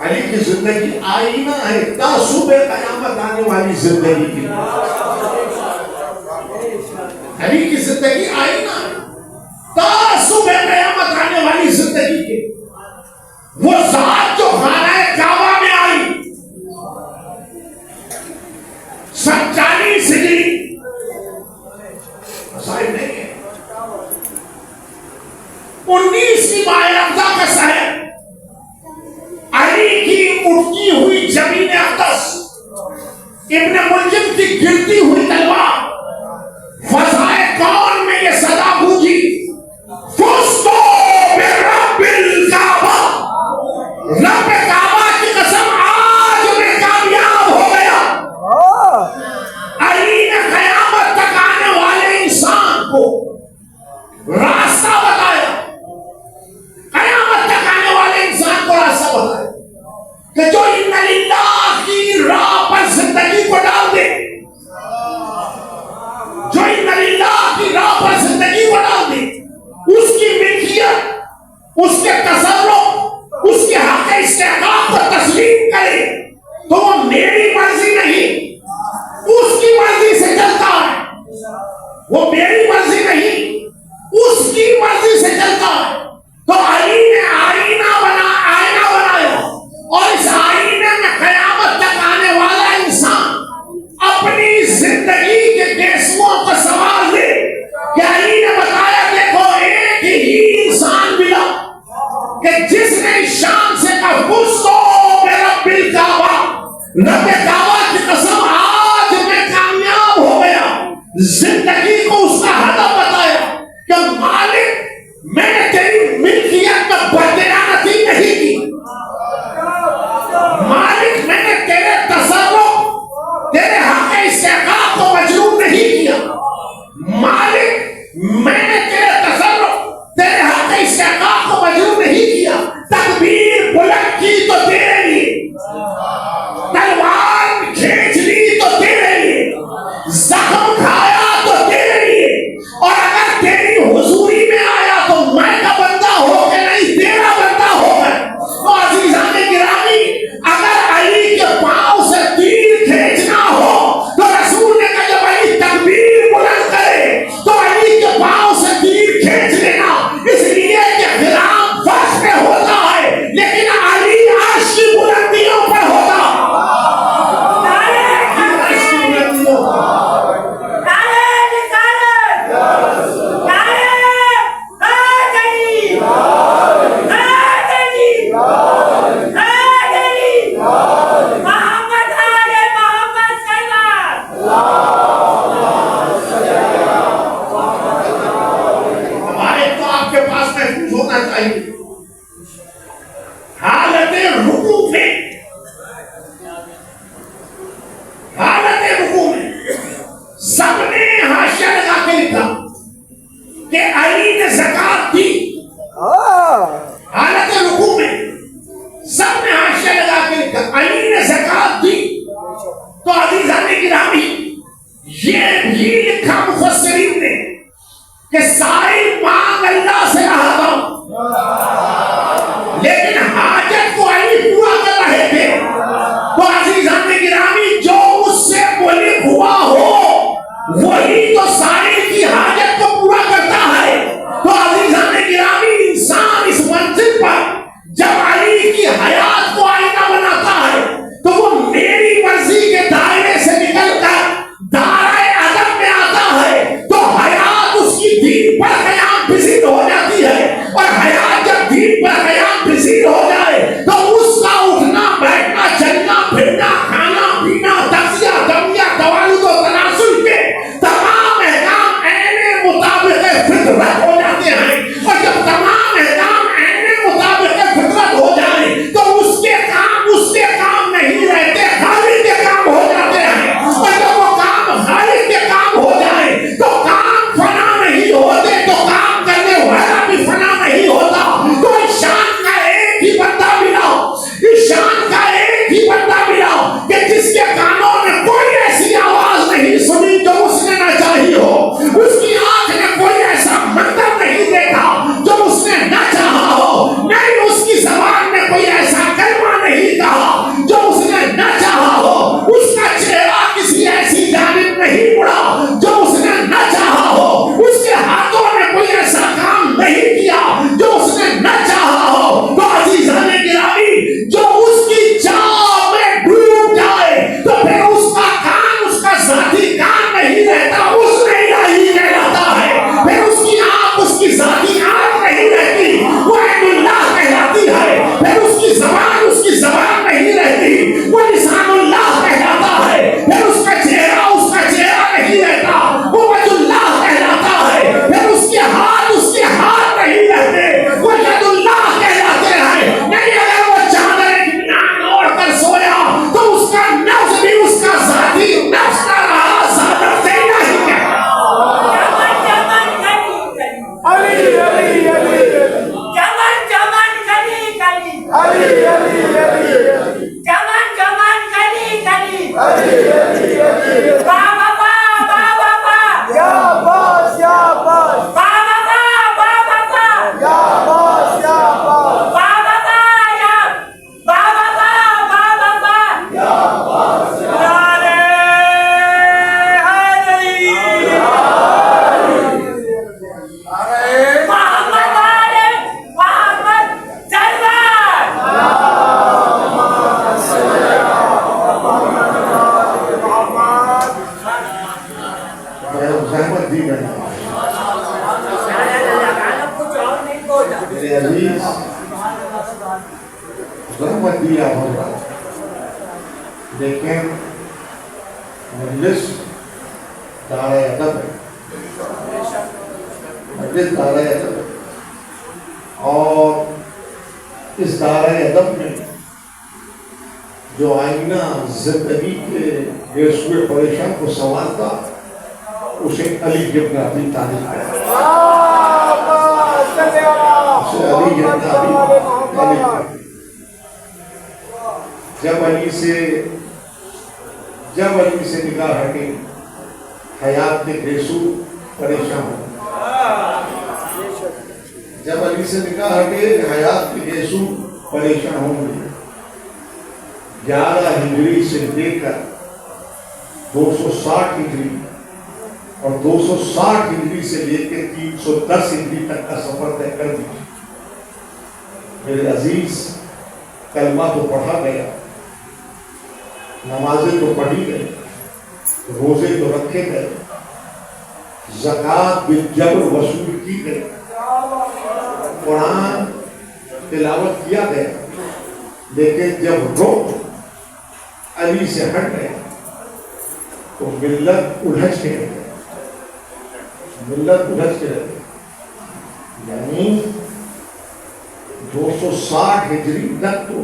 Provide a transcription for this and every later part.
علی کی زندگی آئینہ ہے تا صبح قیامت آنے والی زندگی کی. علی کی زندگی آئینہ ہے تا صبح قیامت آنے والی زندگی کی. وہ ذات جو خانہ کعبہ میں آئی 47 ہجری مسائل نہیں ہے 19ویں ماہ رمضان کا شہر علی کی اٹھتی ہوئی زمین اقدس ابن ملجم کی گرتی ہوئی تلوار فضائے کون میں یہ صدا گونجی فزتو برب الکعبہ رب کعبہ کی قسم آج میں کامیاب ہو گیا. علی نے قیامت تک آنے والے انسان کو راستہ بتایا. قیامت تک آنے والے انسان کو راستہ بتایا کہ جو ان اللہ کی راہ پر زندگی کو ڈال دے, جو ان اللہ کی راہ پر زندگی کو ڈال دے, اس کی ملکیت, اس کے تصرف, اس کے حق استحقاق کو تسلیم کرے تو وہ میری مرضی نہیں اس کی مرضی سے چلتا ہے. وہ میری مرضی نہیں اس کی مرضی سے چلتا ہے. تو علی نے آئینہ بنایا اور اس آئینے میں قیامت تک آنے والا انسان اپنی زندگی کے گیسوؤں کو سنوار لے. کہ علی نے بتایا دیکھو ایک ہی انسان ملا کہ جس نے شان سے کہا فزتو برب الکعبہ, رب کعبہ کی قسم آج میں کامیاب ہو گیا. زندگی کو اس کا ہدف بتایا کہ مالک میں نے تیری ملکیت میں بددیانتی نہیں کی, مالک میں نے تیرے تصرف, تیرے حق استحقاق کو مجروح نہیں کیا, مالک میں نے تیرے تصرف, تیرے حق استحقاق کو مجروح نہیں کیا. تکبیر بلند کی تو تیرے لیے, تلوار کھینچ لی تو تیرے لیے, زخم کھایا تو تیرے لیے, اور اگر تیری حضوری میں آیا تو میں کا بندہ ہو کے نہیں تیرا بندہ ہو گئے. تو عزیزان گرامی, اگر علی کے پاؤں سے تیر کھینچنا ہو تو رسول نے کہا جب علی تکبیر بلند کرے تو علی کے پاؤں سے تیر کھینچ لینا, اس لیے کہ غلام فرش پہ ہوتا ہے لیکن علی عرش کی بلندیوں پہ ہوتا. دین پر قیام Jaman kali kali. Ba bapa. Ya bos, ya bos. Ba bapa. Ya bos, ya bos. Ba bapa ya. Ba bapa. Ya bos, ya Nare Hadari. Muhammad Ali Muhammad Jalwan. زحمت دی میں میرے عزیز زحمت دیا ہوگا لیکن مجلس دارِ ادب ہے مجلس دارِ ادب ہے اور اس دارِ ادب میں جو آئینہ زندگی کے گرسوئے پریشان کو سنوارتا اسے علی ابن ابی طالب ہے اسے علی ابن ابی طالب ہے جب علی سے نگاہ ہٹی حیات کے گریسو پریشان ہو جب علی سے نگاہ ہٹے حیات کے گریسو پریشان ہوں گے 11 ہجری سے لے کر 260 ہجری اور 260 ہجری سے لے کے 310 ہجری تک کا سفر طے کر دیجیے میرے عزیز کلمہ تو پڑھا گیا نمازیں تو پڑھی گئی روزے تو رکھے گئے زکوٰۃ بالجبر وصول کی گئی قرآن تلاوت کیا گیا لیکن جب رخ علی سے ہٹ گیا تو ملت الجھ کے رہ گئی یعنی 260 ہجری تک تو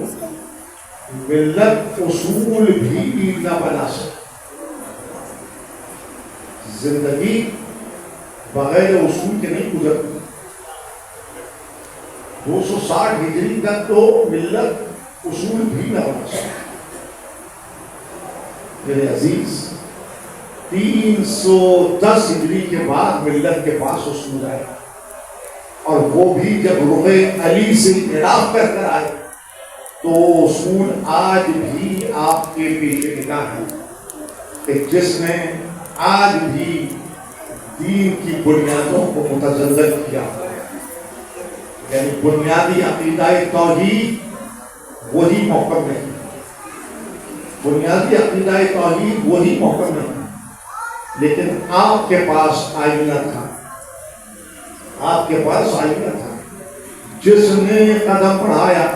ملت اصول بھی نہ بنا سکتی زندگی بغیر اصول کے نہیں گزرتی 260 ہجری تک تو ملت اصول بھی نہ بنا سکتی میرے عزیز 310 ہجری کے بعد ملت کے پاس اصول آئے اور وہ بھی جب رخ علی سے انحراف کر کر آئے تو اصول آج بھی آپ کے پیش نگاہ ہے کہ جس نے آج بھی دین کی بنیادوں کو متزلزل کیا یعنی بنیادی عقیدہ توحید وہی محکم نہیں بنیادی عقیدہ توحید وہی محکم نہیں لیکن آپ کے پاس آئینہ تھا جس نے قدم بڑھایا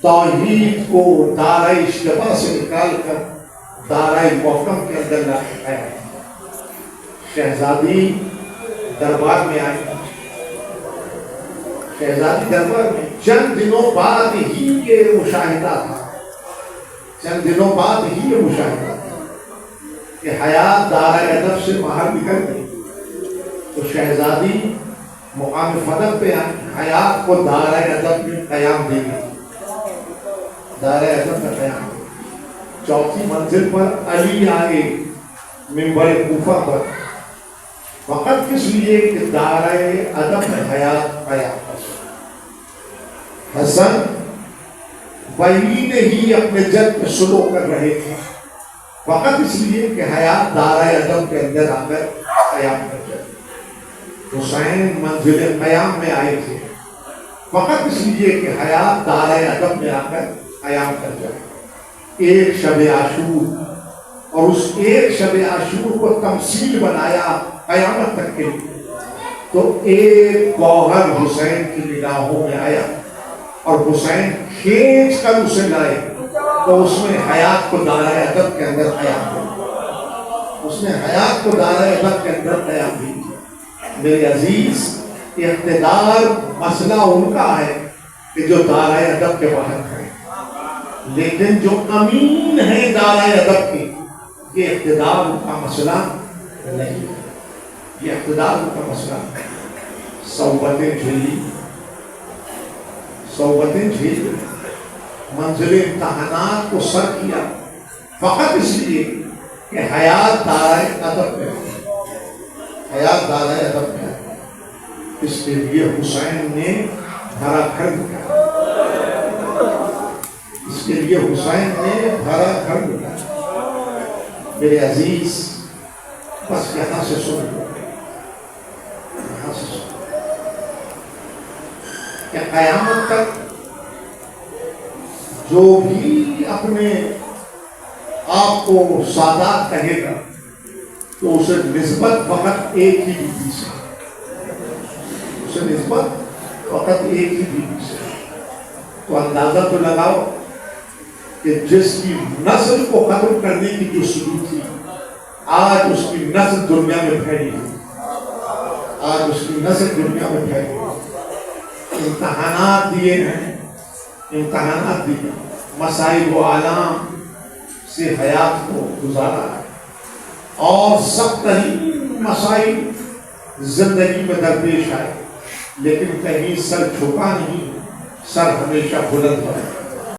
توحید کو دارۂ اشتباہ سے نکال کر دارۂ محکم کے اندر لایا شہزادی دربار میں آئی شہزادی دربار میں چند دنوں بعد ہی یہ مشاہدہ تھا کہ حیات دارۂ ادب سے باہر نکل گئی تو شہزادی مقام فدق پہ آئی حیات کو دارۂ ادب میں قیام دے گئی دارۂ ادب کا قیام چوتھی منزل پر علی آئے منبر کوفہ پر فقط کس لیے کہ دارۂ ادب میں حیات قیام حسن وہی ہی اپنے جد میں سلو کر رہے تھے فقط اس لیے کہ حیات دارۂ ادب کے اندر آ کر قیام کر جائے حسین منزل قیام میں آئے تھے فقط اس لیے کہ حیات دارۂ ادب میں آ کر قیام کر جائے ایک شب عاشور اور اس ایک شب عاشور کو تمثیل بنایا قیامت تک کے لیے تو ایک گوہر حسین کی نگاہوں میں آیا اور حسین کھینچ کر اسے لائے تو اس میں حیات کو دارۂ ادب کے اندر قیام دی میرے عزیز اقتدار مسئلہ ان کا ہے کہ جو دارۂ ادب کے باہر کھڑے لیکن جو امین ہے دارۂ ادب کے یہ اقتدار ان کا مسئلہ نہیں یہ اقتدار ان کا مسئلہ صحبتیں جھیلی منزل امتحانات کو سر کیا فقط اس لیے کہ حیات دارائے ادب میں حیات دارائے ادب میں اس کے لیے حسین نے بھرا گھر لگایا اس کے لیے حسین نے بھرا گھر لگایا میرے عزیز بس یہاں سے سن لو یہاں سے سن کہ قیامت تک جو بھی اپنے آپ کو سادات کہے گا تو اسے نسبت فقط ایک ہی بیوی سے اسے نسبت فقط ایک ہی بیوی سے تو اندازہ تو لگاؤ کہ جس کی نسل کو ختم کرنے کی جو شروع تھی آج اس کی نسل دنیا میں پھیلی آج اس کی نسل دنیا میں پھیلی امتحانات دیے ہیں امتحانات دیے مسائل و آلام سے حیات کو گزارا ہے اور سب ترین مسائل زندگی میں درپیش آئے لیکن کہیں سر جھکا نہیں سر ہمیشہ بلند ہے